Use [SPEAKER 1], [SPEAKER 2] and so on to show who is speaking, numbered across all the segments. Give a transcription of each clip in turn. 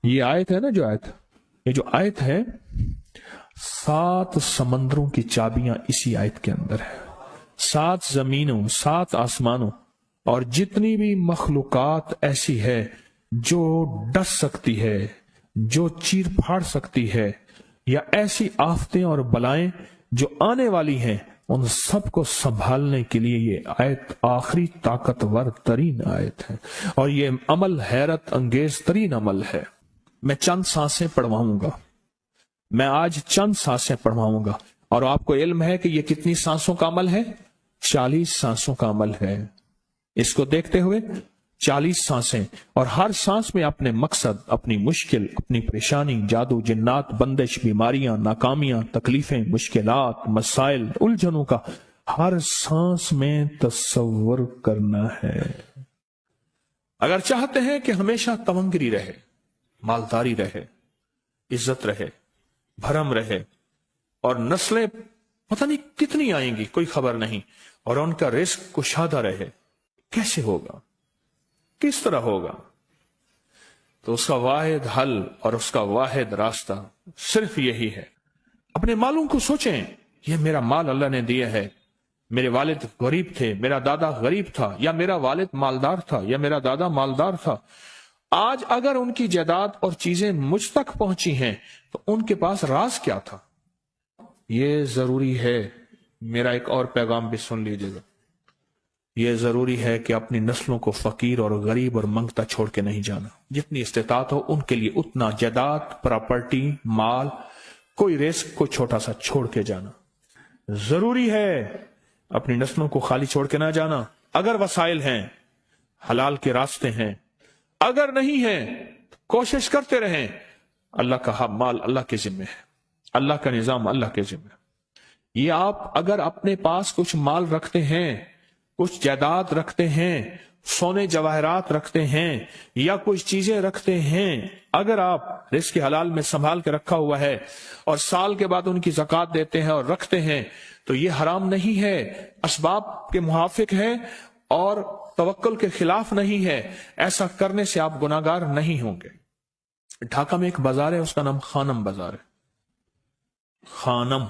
[SPEAKER 1] یہ آیت ہے نا، جو آیت، یہ جو آیت ہے 7 سمندروں کی چابیاں اسی آیت کے اندر ہے. 7 زمینوں، 7 آسمانوں اور جتنی بھی مخلوقات ایسی ہے جو ڈس سکتی ہے، جو چیر پھاڑ سکتی ہے، یا ایسی آفتیں اور بلائیں جو آنے والی ہیں، ان سب کو سنبھالنے کے لیے یہ آیت آخری طاقتور ترین آیت ہے. اور یہ عمل حیرت انگیز ترین عمل ہے. میں چند سانسیں پڑھواؤں گا، میں آج چند سانسیں پڑھواؤں گا، اور آپ کو علم ہے کہ یہ کتنی سانسوں کا عمل ہے؟ 40 سانسوں کا عمل ہے. اس کو دیکھتے ہوئے 40 سانسیں، اور ہر سانس میں اپنے مقصد، اپنی مشکل، اپنی پریشانی، جادو، جنات، بندش، بیماریاں، ناکامیاں، تکلیفیں، مشکلات، مسائل، الجھنوں کا ہر سانس میں تصور کرنا ہے. اگر چاہتے ہیں کہ ہمیشہ تمنگری رہے، مالداری رہے، عزت رہے، بھرم رہے، اور نسلیں پتہ نہیں کتنی آئیں گی کوئی خبر نہیں، اور ان کا رزق کشادہ رہے، کیسے ہوگا؟ کس طرح ہوگا؟ تو اس کا واحد حل اور اس کا واحد راستہ صرف یہی ہے. اپنے مالوں کو سوچیں، یہ میرا مال اللہ نے دیا ہے. میرے والد غریب تھے، میرا دادا غریب تھا، یا میرا والد مالدار تھا، یا میرا دادا مالدار تھا. آج اگر ان کی جائیداد اور چیزیں مجھ تک پہنچی ہیں تو ان کے پاس راز کیا تھا؟ یہ ضروری ہے. میرا ایک اور پیغام بھی سن لیجیے گا. یہ ضروری ہے کہ اپنی نسلوں کو فقیر اور غریب اور منگتا چھوڑ کے نہیں جانا. جتنی استطاعت ہو ان کے لیے اتنا جائیداد، پراپرٹی، مال، کوئی رزق کو چھوٹا سا چھوڑ کے جانا ضروری ہے. اپنی نسلوں کو خالی چھوڑ کے نہ جانا. اگر وسائل ہیں، حلال کے راستے ہیں، اگر نہیں ہیں کوشش کرتے رہیں. اللہ کا مال اللہ کے ذمہ ہے، اللہ کا نظام اللہ کے ذمہ ہے. یہ آپ اگر اپنے پاس کچھ مال رکھتے ہیں، کچھ جائیداد رکھتے ہیں، سونے جواہرات رکھتے ہیں، یا کچھ چیزیں رکھتے ہیں، اگر آپ رزق حلال میں سنبھال کے رکھا ہوا ہے اور سال کے بعد ان کی زکوٰۃ دیتے ہیں اور رکھتے ہیں، تو یہ حرام نہیں ہے، اسباب کے موافق ہے اور توکل کے خلاف نہیں ہے. ایسا کرنے سے آپ گناہگار نہیں ہوں گے. ڈھاکہ میں ایک بازار ہے، اس کا نام خانم بازار ہے. خانم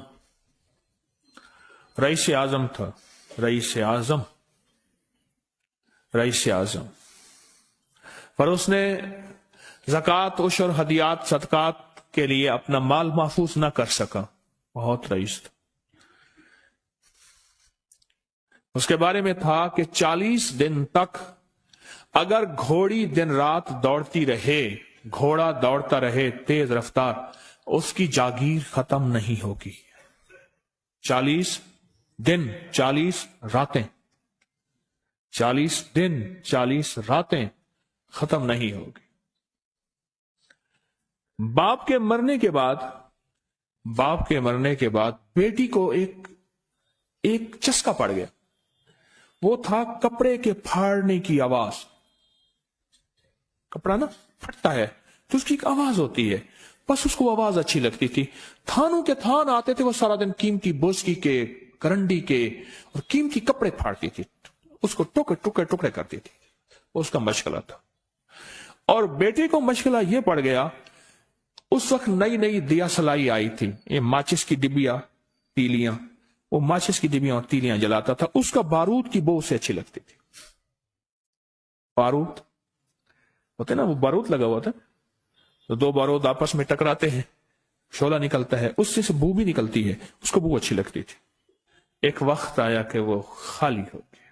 [SPEAKER 1] رئیس اعظم تھا، رئیس اعظم، رئیس اعظم. پر اس نے زکوٰۃ، عشر، ہدیات، صدقات کے لیے اپنا مال محفوظ نہ کر سکا. بہت رئیس تھا. اس کے بارے میں تھا کہ 40 دن تک اگر گھوڑی دن رات دوڑتی رہے، گھوڑا دوڑتا رہے تیز رفتار، اس کی جاگیر ختم نہیں ہوگی. 40 دن، 40 راتیں، 40 دن، 40 راتیں ختم نہیں ہوگی. باپ کے مرنے کے بعد بیٹی کو ایک چسکا پڑ گیا. وہ تھا کپڑے کے پھاڑنے کی آواز. کپڑا نا پھٹتا ہے تو اس کی ایک آواز ہوتی ہے، بس اس کو آواز اچھی لگتی تھی. تھانوں کے تھان آتے تھے، وہ سارا دن قیمتی بوسکی کے، کرنڈی کے اور قیمتی کپڑے پھاڑتی تھی، اس کو ٹکڑے کرتی تھی. اس کا مشغلہ تھا. اور بیٹے کو مشغلہ یہ پڑ گیا، اس وقت نئی دیا سلائی آئی تھی، یہ ماچس کی ڈبیاں، تیلیاں، وہ ماچس کی ڈبیاں اور تیلیاں جلاتا تھا. اس کا بارود کی بو اسے اچھی لگتی تھی. بارود ہوتے نا، وہ بارود لگا ہوا تھا، تو 2 بارود آپس میں ٹکراتے ہیں، شعلہ نکلتا ہے، اس سے بو بھی نکلتی ہے، اس کو بو اچھی لگتی تھی. ایک وقت آیا کہ وہ خالی ہو گیا.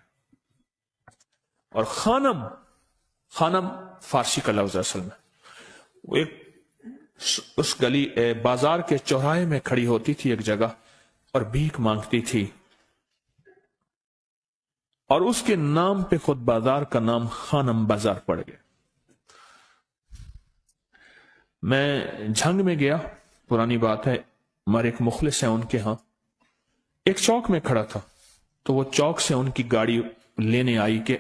[SPEAKER 1] اور خانم فارسی کا لفظ اصل میں، وہ ایک اس گلی بازار کے چوراہے میں کھڑی ہوتی تھی ایک جگہ اور بھیک مانگتی تھی، اور اس کے نام پہ خود بازار کا نام خانم بازار پڑ گیا. میں جھنگ میں گیا، پرانی بات ہے، ہمارے ایک مخلص ہیں ان کے ہاں، ایک چوک میں کھڑا تھا. تو وہ چوک سے ان کی گاڑی لینے آئی کہ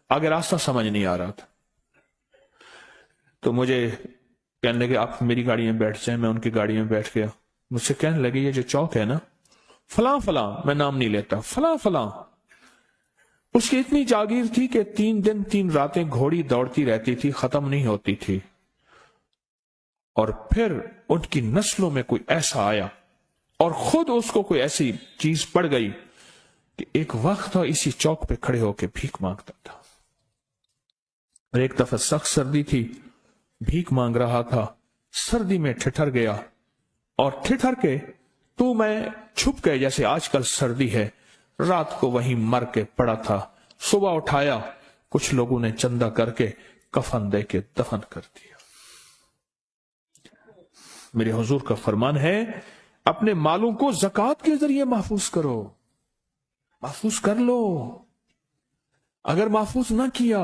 [SPEAKER 1] آگے راستہ سمجھ نہیں آ رہا تھا. تو مجھے کہنے لگے آپ میری گاڑی میں بیٹھ جائیں. میں ان کی گاڑی میں بیٹھ گیا. مجھ سے کہنے لگے یہ جو چوک ہے نا، فلاں، میں نام نہیں لیتا، فلاں. اس کی اتنی جاگیر تھی کہ 3 دن 3 راتیں گھوڑی دوڑتی رہتی تھی، ختم نہیں ہوتی تھی. और फिर उनकी नस्लों में कोई ऐसा आया और खुद उसको कोई ऐसी चीज पड़ गई कि एक वक्त था इसी चौक पे खड़े होकर भीख मांगता था। और एक दफा सख्त सर्दी थी, भीख मांग रहा था, सर्दी में ठिठर गया और ठिठर के तू मैं छुप गए, जैसे आजकल सर्दी है। रात को वहीं मर के पड़ा था। सुबह उठाया, कुछ लोगों ने चंदा करके कफन दे के दफन कर दिया। मेरे हुजूर का फरमान है, अपने मालों को ज़कात के जरिए महफूज करो, महफूज कर लो। अगर महफूज ना किया,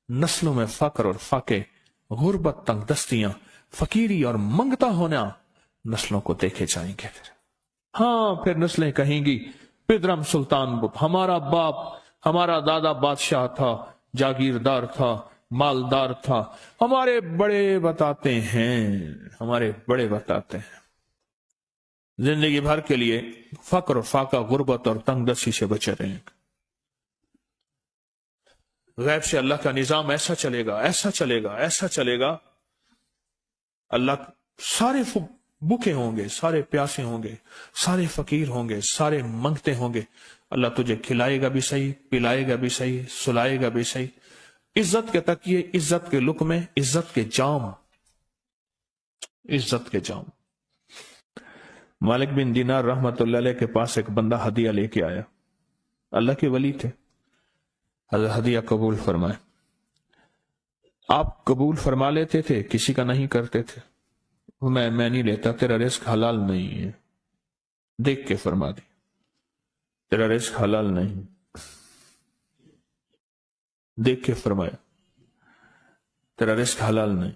[SPEAKER 1] नस्लों में फक्र और फाके, गुर्बत, तंगदस्तियां, फकीरी और मंगता होना नस्लों को देखे जाएंगे। फिर नस्लें कहेंगी, पिदरम सुल्तान हमारा बाप, हमारा दादा बादशाह था, जागीरदार था, मालदार था, हमारे बड़े बताते हैं, हमारे बड़े बताते हैं। जिंदगी भर के लिए फक्र, फाका, गुर्बत और तंगदस्ती से बचे रहेंगे। गैब से अल्लाह का निजाम ऐसा चलेगा, ऐसा चलेगा, ऐसा चलेगा। अल्लाह सारे भूखे होंगे, सारे प्यासे होंगे, सारे फकीर होंगे, सारे मंगते होंगे। अल्लाह तुझे खिलाएगा भी सही, पिलाएगा भी सही, सुलाएगा भी सही। इज्जत के तकिए, इज्जत के लुक़मे, इज्जत के जाम, इज्जत के जाम। मालिक बिन दीनार रहमतुल्लाह अलैह के पास एक बंदा हदिया लेके आया। अल्लाह के वली थे। हदिया कबूल फरमाए। आप कबूल फरमा लेते थे, किसी का नहीं करते थे। मैं नहीं लेता, तेरा रिस्क हलाल नहीं है। देख के फरमा दी, तेरा रिस्क हलाल नहीं। देख के फरमाया, तेरा रिस्क हलाल नहीं।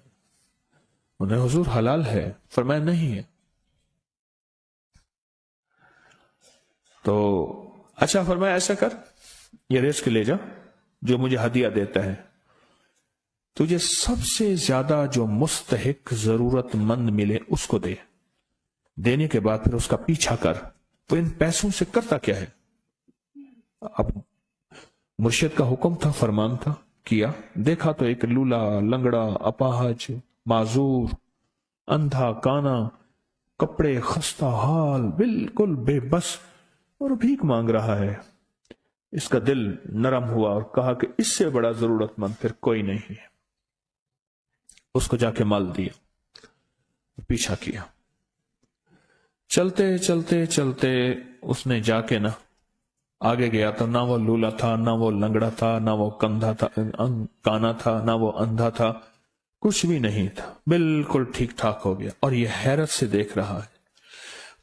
[SPEAKER 1] उन्हें हुजूर हलाल है, फरमाया नहीं है। तो अच्छा फरमाया, ऐसा कर, ये रिस्क ले जा जो मुझे हदिया देता है। तुझे सबसे ज्यादा जो मुस्तहिक, जरूरतमंद मिले उसको दे। देने के बाद फिर उसका पीछा कर। तो इन पैसों से करता क्या है? अब मुर्शिद का हुक्म था, फरमान था, किया। देखा तो एक लूला, लंगड़ा, अपाहज, माजूर, अंधा, काना, कपड़े खस्ता हाल, बिल्कुल बेबस, और भीख मांग रहा है। इसका दिल नरम हुआ और कहा कि इससे बड़ा जरूरतमंद फिर कोई नहीं है। उसको जाके माल दिया, पीछा किया। चलते चलते चलते उसने जाके ना आगे गया तो ना वो लूला था, ना वो लंगड़ा था, ना वो कंधा था, काना था, ना वो अंधा था, कुछ भी नहीं था, बिल्कुल ठीक ठाक हो गया। और ये हैरत से देख रहा है।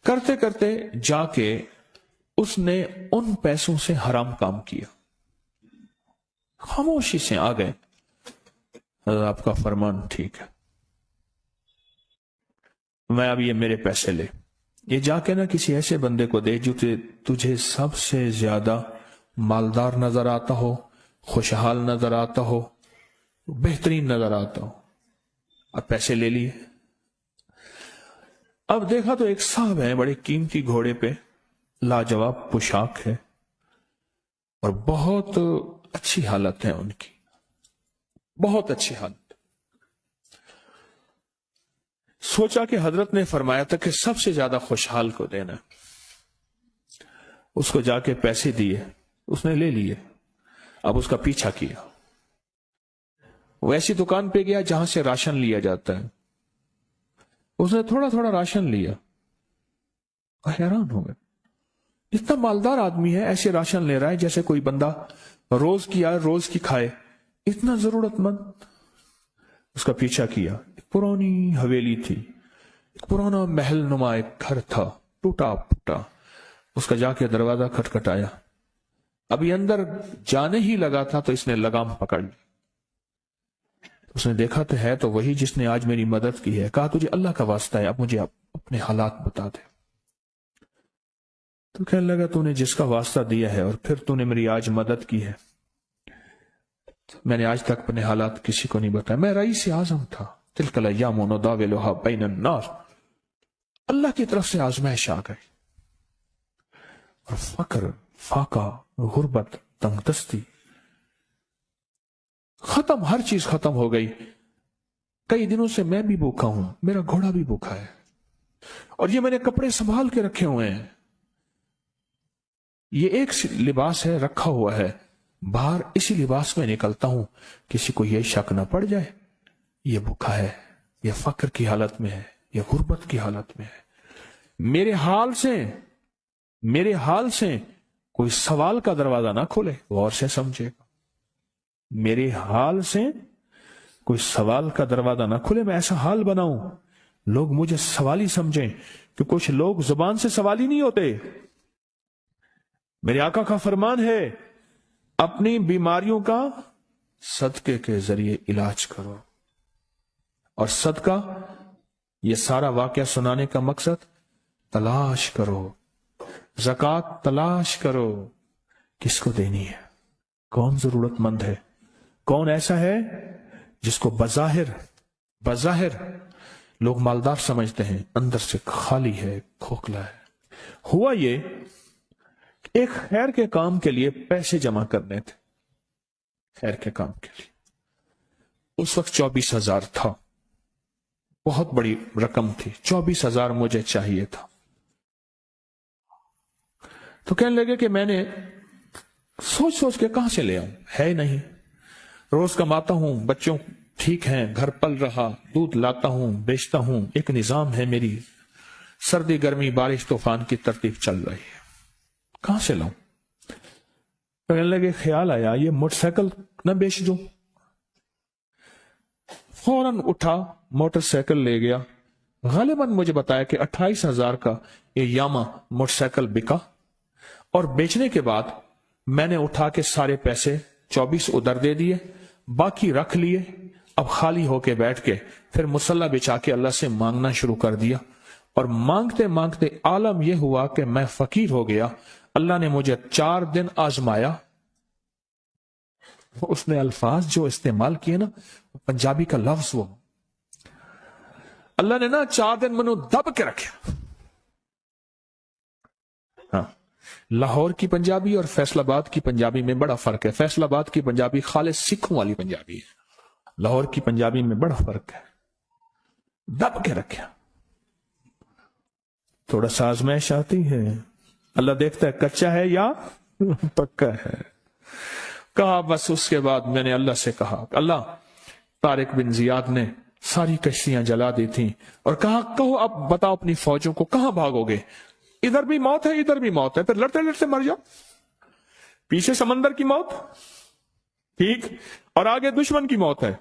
[SPEAKER 1] करते करते जाके उसने उन पैसों से हराम काम किया। खामोशी से आ गए, आपका फरमान ठीक है, मैं अब ये मेरे पैसे ले, ये जाके ना किसी ऐसे बंदे को दे जो तुझे सबसे ज्यादा मालदार नजर आता हो, खुशहाल नजर आता हो, बेहतरीन नजर आता हो। अब पैसे ले लिए। अब देखा तो एक साहब है, बड़े कीमती घोड़े पे, लाजवाब पोशाक है और बहुत अच्छी हालत है उनकी, बहुत अच्छी हालत। सोचा कि हजरत ने फरमाया था कि सबसे ज्यादा खुशहाल को देना। उसको जाके पैसे दिए, उसने ले लिए। अब उसका पीछा किया। वो ऐसी दुकान पे गया जहां से राशन लिया जाता है। उसने थोड़ा थोड़ा राशन लिया और हैरान हो गया, इतना मालदार आदमी है, ऐसे राशन ले रहा है जैसे कोई बंदा रोज की आए रोज की खाए, इतना जरूरतमंद। उसका पीछा किया। एक पुरानी हवेली थी, एक पुराना महल नुमा एक घर था, टूटा फूटा। उसका जाके दरवाजा खटखटाया। अभी अंदर जाने ही लगा था तो इसने लगाम पकड़ ली। उसने देखा तो है तो वही जिसने आज मेरी मदद की है। कहा तुझे अल्लाह का वास्ता है, अब मुझे अपने हालात बता दे। तो कहने लगा तूने जिसका वास्ता दिया है और फिर तूने मेरी आज मदद की है, मैंने आज तक अपने हालात किसी को नहीं बताया। मैं रईस आजम था। तिलकल अय्याम नुदाविलुहा बैनन नास। अल्लाह की तरफ से आजमाइश आ गई और फक्र, फाका, गुर्बत, तंगदस्ती खत्म, हर चीज खत्म हो गई। कई दिनों से मैं भी भूखा हूं, मेरा घोड़ा भी भूखा है, और ये मैंने कपड़े संभाल के रखे हुए हैं, ये एक लिबास है रखा हुआ है, बाहर इसी लिबास में निकलता हूं, किसी को यह शक ना पड़ जाए ये भूखा है, ये फक्र की हालत में है, ये गुर्बत की हालत में है। मेरे हाल से कोई सवाल का दरवाजा ना खोले, गौर से समझेगा। मेरे हाल से कोई सवाल का दरवाजा ना खुले, मैं ऐसा हाल बनाऊं लोग मुझे सवाली समझें, कि कुछ लोग जुबान से सवाली नहीं होते। मेरे आका का फरमान है, अपनी बीमारियों का सदके के जरिए इलाज करो। और सदका, ये सारा वाकया सुनाने का मकसद, तलाश करो, ज़कात तलाश करो, किसको देनी है, कौन जरूरतमंद है, कौन ऐसा है जिसको बज़ाहिर लोग मालदार समझते हैं, अंदर से खाली है, खोखला है। हुआ ये, एक खैर के काम के लिए पैसे जमा करने थे, खैर के काम के लिए। उस वक्त 24,000 था, बहुत बड़ी रकम थी, 24,000 मुझे चाहिए था। तो कहने लगे कि मैंने सोच के कहां से ले आऊं, है नहीं, रोज कमाता हूं, बच्चों ठीक हैं, घर पल रहा, दूध लाता हूं, बेचता हूं, एक निजाम है मेरी, सर्दी गर्मी बारिश तूफान की तरतीब चल रही है, कहां से लाऊं। कहने लगे, ख्याल आया ये मोटरसाइकिल न बेच दूं। फौरन उठा, मोटरसाइकिल ले गया। गालिबन मुझे बताया कि 28,000 का ये यामा मोटरसाइकिल बिका, और बेचने के बाद मैंने उठा के सारे पैसे 24 उधर दे दिए, बाकी रख लिए। अब खाली होके बैठ के फिर मुसल्ला बिछा के अल्लाह से मांगना शुरू कर दिया, और मांगते मांगते आलम यह हुआ कि मैं फकीर हो गया। अल्लाह ने मुझे 4 दिन आजमाया। उसने अल्फाज जो इस्तेमाल किए ना, पंजाबी का लफ्ज, वो अल्लाह ने ना 4 दिन मनु दब के रखे। हाँ, लाहौर की पंजाबी और फैसलाबाद की पंजाबी में बड़ा फर्क है। फैसलाबाद की पंजाबी खालिस सिखों वाली पंजाबी है, लाहौर की पंजाबी में बड़ा फर्क है। दब के रखा, थोड़ा सा आजमाइश आती है, अल्लाह देखता है कच्चा है या पक्का है। कहा, बस उसके बाद मैंने अल्लाह से कहा, अल्लाह, तारिक बिन जियाद ने सारी कश्तियां जला दी थी, और कहा, कहो अब बताओ अपनी फौजों को कहां भागोगे, इधर भी मौत है, इधर भी मौत है, फिर लड़ते लड़ते मर जाओ। पीछे समंदर की मौत, ठीक, और आगे दुश्मन की मौत है,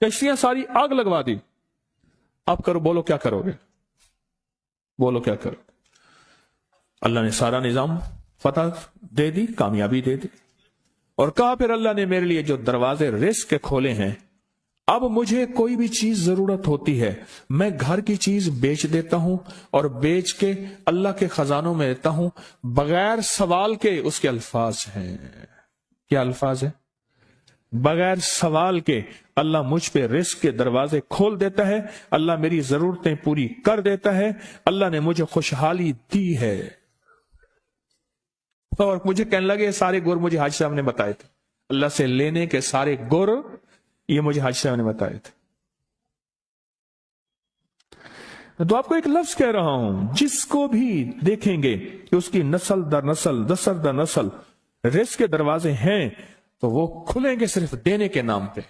[SPEAKER 1] कश्तियां सारी आग लगवा दी। अब करो, बोलो क्या करोगे, बोलो क्या करोगे। अल्लाह ने सारा निजाम फतह दे दी, कामयाबी दे दी, और कहा फिर अल्लाह ने मेरे लिए जो दरवाजे रिस्क के खोले हैं, अब मुझे कोई भी चीज जरूरत होती है, मैं घर की चीज बेच देता हूं, और बेच के अल्लाह के खजानों में देता हूं बगैर सवाल के। उसके अल्फाज हैं, क्या अल्फाज है, बगैर सवाल के अल्लाह मुझ पे रिस्क के दरवाजे खोल देता है, अल्लाह मेरी जरूरतें पूरी कर देता है, अल्लाह ने मुझे खुशहाली दी है। और मुझे कहने लगे, सारे गुर मुझे हाजी साहब ने बताए थे, अल्लाह से लेने के सारे गुर ये मुझे हाजी साहब ने बताए थे। तो आपको एक लफ्ज कह रहा हूं, जिसको भी देखेंगे कि उसकी नस्ल दर नस्ल, दसर दर नस्ल रिस्क के दरवाजे हैं, तो वो खुलेंगे सिर्फ देने के नाम पे,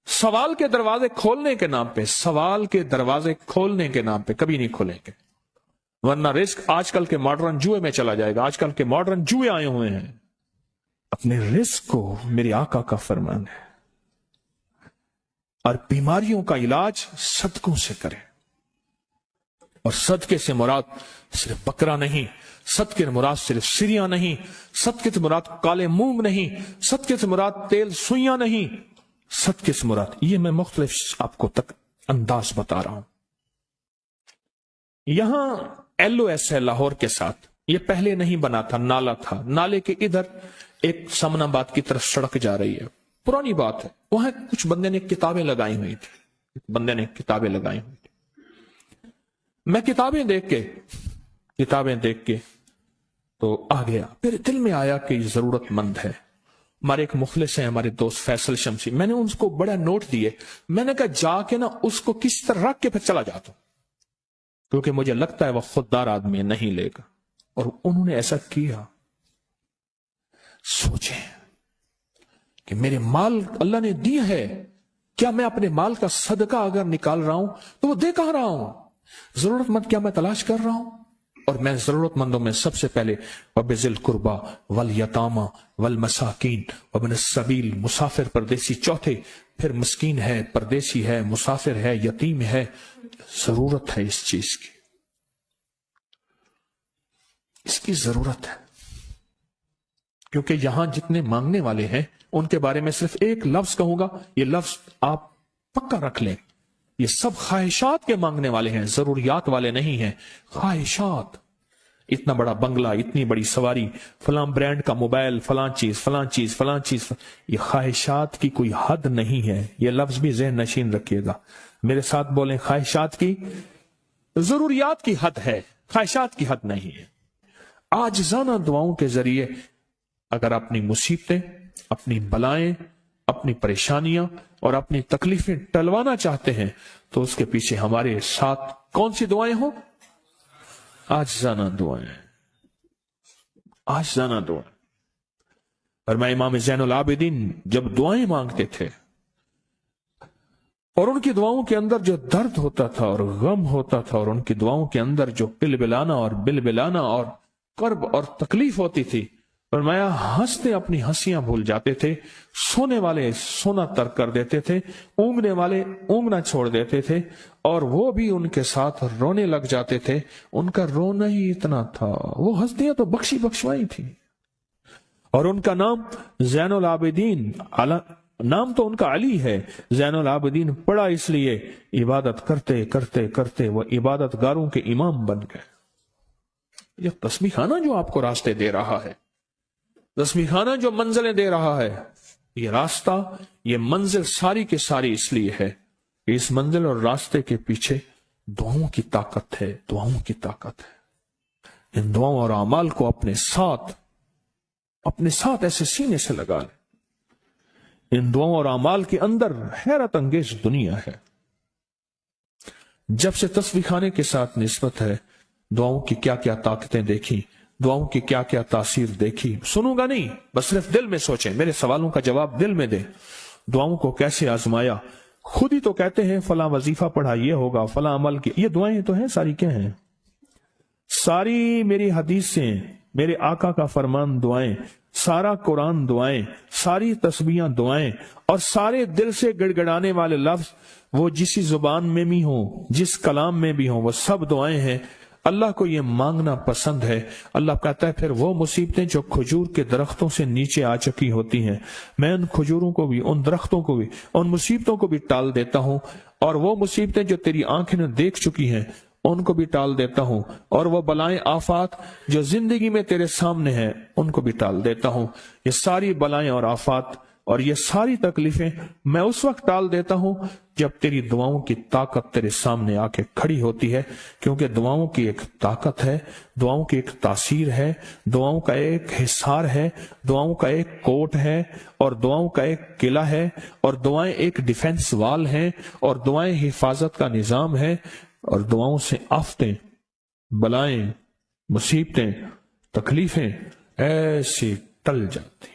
[SPEAKER 1] सवाल के दरवाजे खोलने के नाम पे, सवाल के दरवाजे खोलने के नाम पे कभी नहीं खुलेंगे। वरना रिस्क आजकल के मॉडर्न जुए में चला जाएगा। आजकल के मॉडर्न जुए आए हुए हैं। अपने रिस्क को मेरे आका का फरमान है, और बीमारियों का इलाज सदकों से करें। और सदके से मुराद सिर्फ बकरा नहीं, सदके से मुराद सिर्फ सिरिया नहीं, सदके से मुराद काले मूंग नहीं, सदके से मुराद तेल सुइयां नहीं, सदके से मुराद, ये मैं मुख्तलिफ आपको तक अंदाज बता रहा हूं। यहां LOS है लाहौर के साथ, ये पहले नहीं बना था, नाला था, नाले के इधर एक समनाबाद की तरफ सड़क जा रही है, पुरानी बात है। वहां कुछ बंदे ने किताबें लगाई हुई थी, बंदे ने किताबें लगाई हुई थी। मैं किताबें देख के तो आ गया, फिर दिल में आया कि जरूरतमंद है, ہمارے ایک مخلص ہیں ہمارے دوست فیصل شمسی، میں نے ان کو بڑا نوٹ دیے، میں نے کہا جا کے نا اس کو کس طرح رکھ کے پھر چلا جاتا ہوں، کیونکہ مجھے لگتا ہے وہ خوددار آدمی نہیں لے گا، اور انہوں نے ایسا کیا۔ سوچیں کہ میرے مال اللہ نے دیا ہے، کیا میں اپنے مال کا صدقہ اگر نکال رہا ہوں تو وہ دے کہاں رہا ہوں؟ ضرورت مند کیا میں تلاش کر رہا ہوں؟ اور میں ضرورت مندوں میں سب سے پہلے وَبِذِي الْقُرْبَى وَالْيَتَامَى وَالْمَسَاكِينِ وَابْنِ السَّبِيلِ، مسافر پردیسی چوتھے، پھر مسکین ہے، پردیسی ہے، مسافر ہے، یتیم ہے۔ ضرورت ہے اس چیز کی، اس کی ضرورت ہے، کیونکہ یہاں جتنے مانگنے والے ہیں ان کے بارے میں صرف ایک لفظ کہوں گا، یہ لفظ آپ پکا رکھ لیں، یہ سب خواہشات کے مانگنے والے ہیں، ضروریات والے نہیں ہیں، خواہشات۔ اتنا بڑا بنگلہ، اتنی بڑی سواری، فلاں برانڈ کا موبائل، فلاں چیز فلاں چیز فلاں چیز، یہ خواہشات کی کوئی حد نہیں ہے، یہ لفظ بھی ذہن نشین رکھیے گا، میرے ساتھ بولیں، خواہشات کی، ضروریات کی حد ہے، خواہشات کی حد نہیں ہے۔ عاجزانہ دعاؤں کے ذریعے اگر اپنی مصیبتیں، اپنی بلائیں، اپنی پریشانیاں اور اپنی تکلیفیں ٹلوانا چاہتے ہیں تو اس کے پیچھے ہمارے ساتھ کون سی دعائیں ہوں؟ عاجزانہ دعائیں، عاجزانہ دعائیں۔ اور میں امام زین العابدین جب دعائیں مانگتے تھے اور ان کی دعاؤں کے اندر جو درد ہوتا تھا اور غم ہوتا تھا، اور ان کی دعاؤں کے اندر جو پلبلانا اور بلبلانا اور کرب اور تکلیف ہوتی تھی، فرمایا ہنستے اپنی ہنسیاں بھول جاتے تھے، سونے والے سونا ترک کر دیتے تھے، اونگنے والے اونگنا چھوڑ دیتے تھے، اور وہ بھی ان کے ساتھ رونے لگ جاتے تھے۔ ان کا رونا ہی اتنا تھا، وہ ہنسیاں تو بخشی بخشوائی تھی، اور ان کا نام زین العابدین، نام تو ان کا علی ہے، زین العابدین پڑا اس لیے عبادت کرتے کرتے کرتے وہ عبادت گاروں کے امام بن گئے۔ یہ تسبیح خانہ جو آپ کو راستے دے رہا ہے، تسبیح خانہ جو منزلیں دے رہا ہے، یہ راستہ، یہ منزل ساری کے ساری اس لیے ہے کہ اس منزل اور راستے کے پیچھے دعاؤں کی طاقت ہے، دعاؤں کی طاقت ہے۔ ان دعاؤں اور اعمال کو اپنے ساتھ ایسے سینے سے لگا لیں۔ ان دعاؤں اور اعمال کے اندر حیرت انگیز دنیا ہے۔ جب سے تسبیح خانے کے ساتھ نسبت ہے، دعاؤں کی کیا کیا طاقتیں دیکھی، دعاؤں کی کیا کیا تاثیر دیکھی۔ سنوں گا نہیں، بس صرف دل میں سوچیں، میرے سوالوں کا جواب دل میں دیں۔ دعاؤں کو کیسے آزمایا، خود ہی تو کہتے ہیں فلاں وظیفہ پڑھا یہ ہوگا، فلاں عمل کی، یہ دعائیں تو ہیں ساری، کیا ہیں؟ ساری میری حدیثیں، میرے آقا کا فرمان دعائیں، سارا قرآن دعائیں، ساری تسبیحاں دعائیں، اور سارے دل سے گڑ گڑانے والے لفظ وہ جس زبان میں بھی ہوں، جس کلام میں بھی ہوں، وہ سب دعائیں ہیں۔ اللہ کو یہ مانگنا پسند ہے۔ اللہ کہتا ہے پھر وہ مصیبتیں جو کھجور کے درختوں سے نیچے آ چکی ہوتی ہیں، میں ان کھجوروں کو بھی، ان درختوں کو بھی، ان مصیبتوں کو بھی ٹال دیتا ہوں، اور وہ مصیبتیں جو تیری آنکھیں نے دیکھ چکی ہیں ان کو بھی ٹال دیتا ہوں، اور وہ بلائیں آفات جو زندگی میں تیرے سامنے ہیں ان کو بھی ٹال دیتا ہوں۔ یہ ساری بلائیں اور آفات اور یہ ساری تکلیفیں میں اس وقت ٹال دیتا ہوں جب تیری دعاؤں کی طاقت تیرے سامنے آ کے کھڑی ہوتی ہے، کیونکہ دعاؤں کی ایک طاقت ہے، دعاؤں کی ایک تاثیر ہے، دعاؤں کا ایک حصار ہے، دعاؤں کا ایک کوٹ ہے، اور دعاؤں کا ایک قلعہ ہے، اور دعائیں ایک ڈیفنس وال ہیں، اور دعائیں حفاظت کا نظام ہے، اور دعاؤں سے آفتیں، بلائیں، مصیبتیں، تکلیفیں ایسی ٹل جاتی۔